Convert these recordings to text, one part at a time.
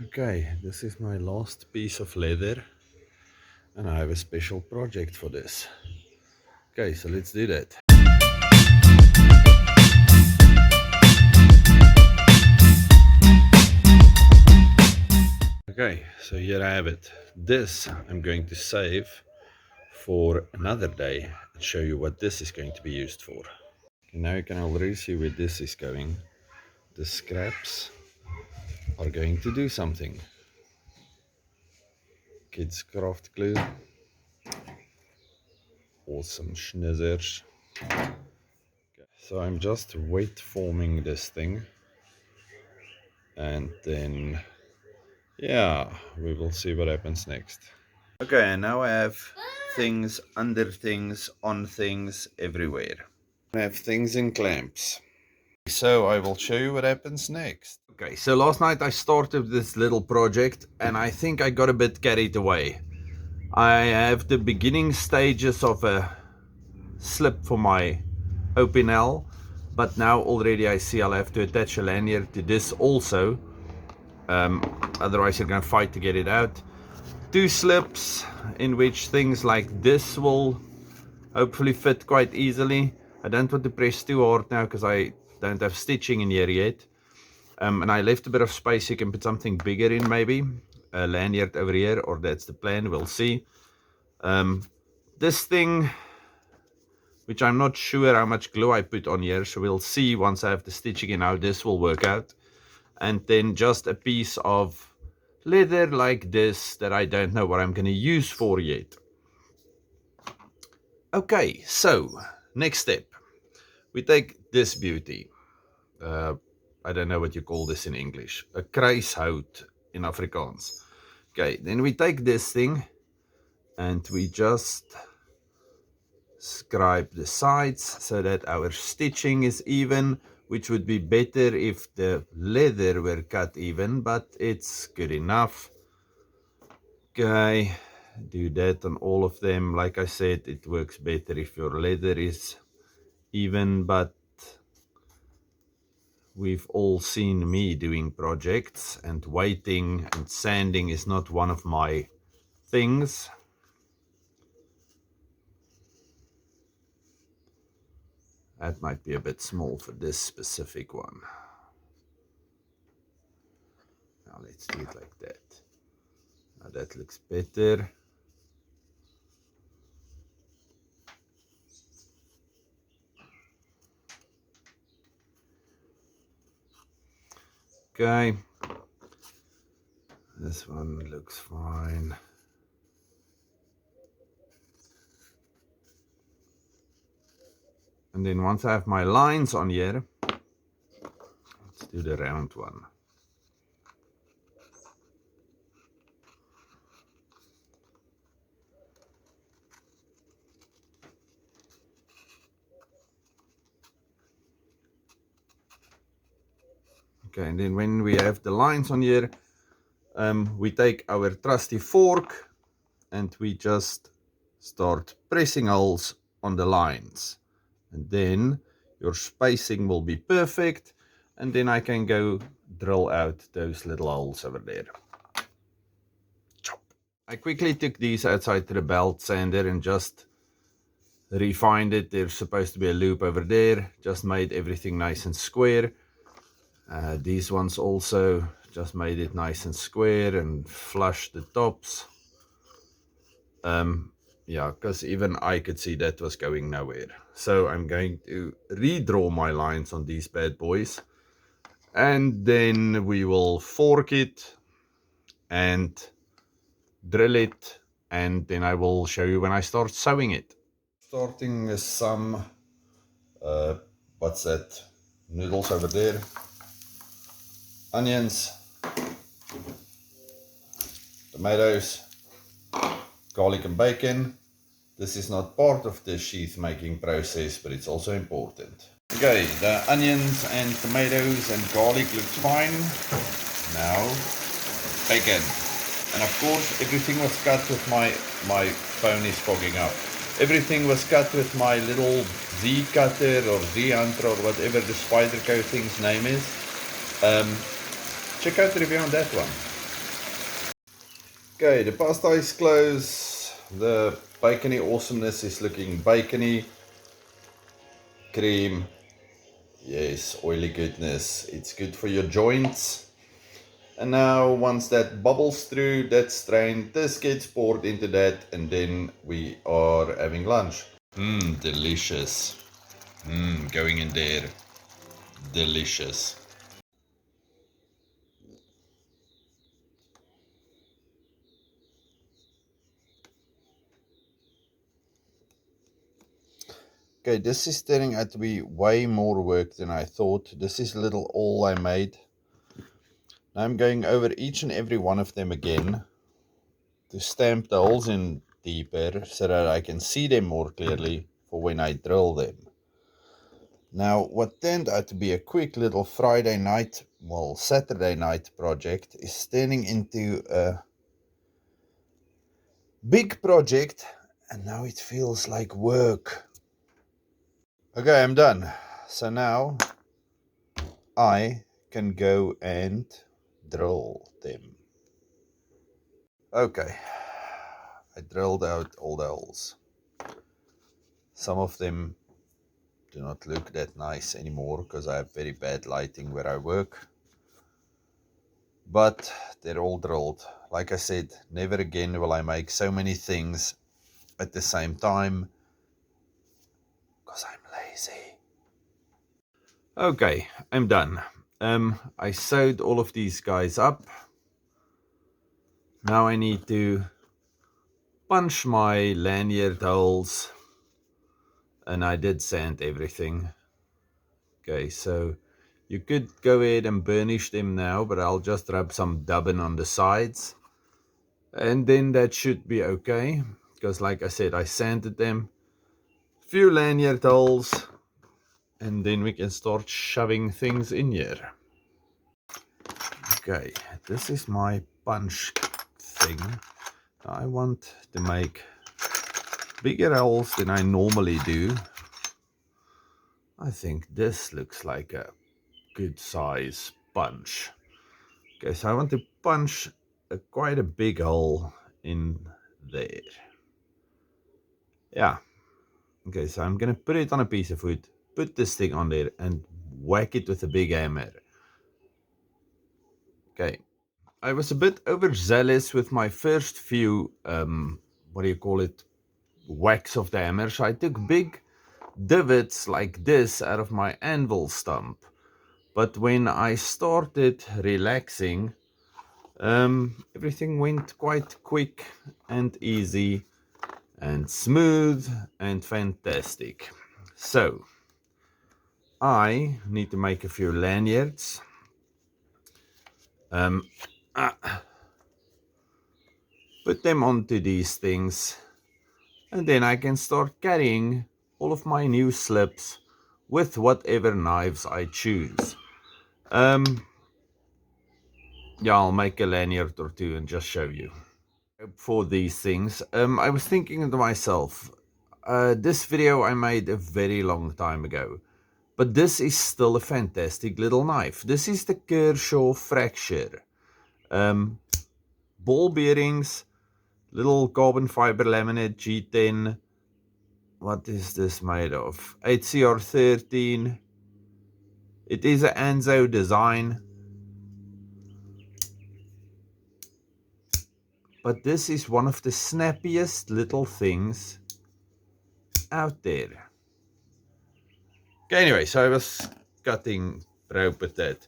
Okay, this is my last piece of leather and I have a special project for this. Okay, so let's do that. Okay, so here I have it. This I'm going to save for another day and show you what this is going to be used for. Okay, now you can already see where this is going. The scraps are going to do something. Kids craft glue. Awesome schnizzers. Okay, so I'm just wet forming this thing. And then, yeah, we will see what happens next. Okay, and now I have things under things, on things, everywhere. I have things in clamps. So I will show you what happens next. Okay, so last night I started this little project and I think I got a bit carried away. I have the beginning stages of a slip for my OPNL, but now already I see I'll have to attach a lanyard to this also. Otherwise you're going to fight to get it out. Two slips in which things like this will hopefully fit quite easily. I don't want to press too hard now because I don't have stitching in here yet. And I left a bit of space. You can put something bigger in, maybe a lanyard over here, or that's the plan, we'll see. This thing, which I'm not sure how much glue I put on here, so we'll see once I have the stitching in how this will work out. And then just a piece of leather like this that I don't know what I'm going to use for yet. Okay, so next step, we take this beauty. I don't know what you call this in English, a kruishout in Afrikaans. Okay, then we take this thing and we just scribe the sides so that our stitching is even, which would be better if the leather were cut even, but it's good enough. Okay, do that on all of them. Like I said, it works better if your leather is even, but we've all seen me doing projects, and waiting and sanding is not one of my things. That might be a bit small for this specific one. Now let's do it like that. Now that looks better. Okay. This one looks fine. And then once I have my lines on here, let's do the round one. Okay, and then when we have the lines on here, we take our trusty fork and we just start pressing holes on the lines. And then your spacing will be perfect. And then I can go drill out those little holes over there. Chop. I quickly took these outside to the belt sander and just refined it. There's supposed to be a loop over there. Just made everything nice and square. These ones also just made it nice and square and flushed the tops. Yeah, because even I could see that was going nowhere. So I'm going to redraw my lines on these bad boys. And then we will fork it and drill it. And then I will show you when I start sewing it. Starting with some, what's that, noodles over there. Onions, tomatoes, garlic and bacon. This is not part of the sheath making process, but it's also important. Okay, the onions and tomatoes and garlic looks fine. Now, bacon. And of course, everything was cut with my phone is fogging up. Everything was cut with my little Z cutter or Z hunter or whatever the Spyderco thing's name is. Check out the review on that one. Okay, the pasta is closed. The bacony awesomeness is looking bacony. Cream. Yes, oily goodness. It's good for your joints. And now once that bubbles through, that's strained, this gets poured into that, and then we are having lunch. Delicious. Going in there. Delicious. Okay, this is turning out to be way more work than I thought. This is a little all I made. Now I'm going over each and every one of them again to stamp the holes in deeper so that I can see them more clearly for when I drill them. Now, what turned out to be a quick little Friday night, well, Saturday night project is turning into a big project, and now it feels like work. Okay, I'm done. So now I can go and drill them. Okay, I drilled out all the holes. Some of them do not look that nice anymore because I have very bad lighting where I work. But they're all drilled. Like I said, never again will I make so many things at the same time because I'm lazy. Okay, I'm done. I sewed all of these guys up. Now I need to punch my lanyard holes, and I did sand everything. Okay, so you could go ahead and burnish them now, but I'll just rub some dubbin on the sides, and then that should be okay, because like I said, I sanded them. Few lanyard holes, and then we can start shoving things in here. Okay, this is my punch thing. I want to make bigger holes than I normally do. I think this looks like a good size punch. Okay, so I want to punch quite a big hole in there. Yeah. Okay, so I'm gonna put it on a piece of wood, put this thing on there, and whack it with a big hammer. Okay. I was a bit overzealous with my first few, what do you call it, whacks of the hammer. So I took big divots like this out of my anvil stump. But when I started relaxing, everything went quite quick and easy and smooth and fantastic. So I need to make a few lanyards. Put them onto these things, and then I can start carrying all of my new slips with whatever knives I choose. Yeah, I'll make a lanyard or two and just show you. For these things, I was thinking to myself, this video I made a very long time ago, but this is still a fantastic little knife. This is the Kershaw Fracture. Ball bearings, little carbon fiber laminate G10. What is this made of? 8CR13. It is an Anzo design. But this is one of the snappiest little things out there. Okay, anyway, so I was cutting rope with that.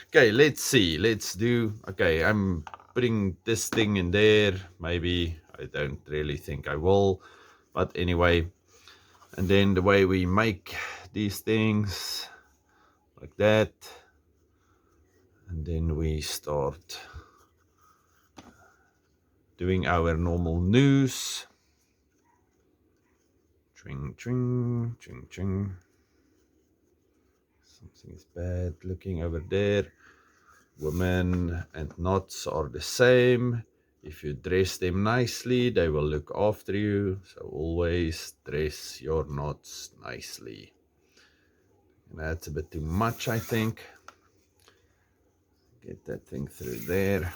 Okay, let's see. Let's do... Okay, I'm putting this thing in there. Maybe. I don't really think I will. But anyway. And then the way we make these things. Like that. And then we start doing our normal noose. Tring, tring, tring, tring. Something is bad looking over there. Women and knots are the same. If you dress them nicely, they will look after you. So always dress your knots nicely. And that's a bit too much, I think. Get that thing through there.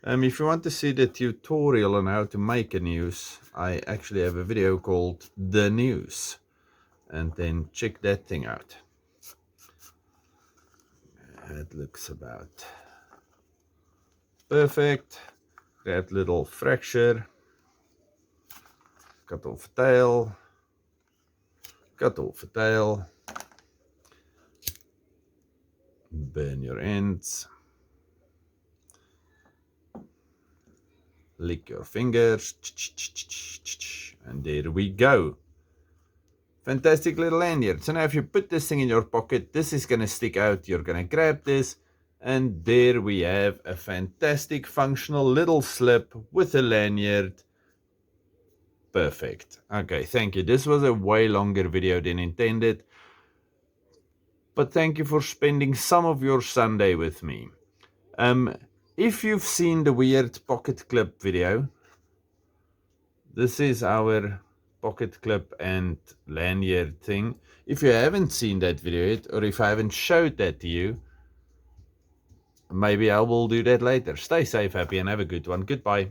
If you want to see the tutorial on how to make a noose, I actually have a video called The Noose, and then check that thing out. It looks about perfect. That little fracture, cut off a tail, cut off a tail, burn your ends, lick your fingers, and there we go. Fantastic little lanyard. So now if you put this thing in your pocket, this is going to stick out. You're going to grab this, and there we have a fantastic functional little slip with a lanyard. Perfect. Okay, thank you. This was a way longer video than intended, but thank you for spending some of your Sunday with me. If you've seen the weird pocket clip video, this is our pocket clip and lanyard thing. If you haven't seen that video yet, or if I haven't showed that to you, maybe I will do that later. Stay safe, happy, and have a good one. Goodbye.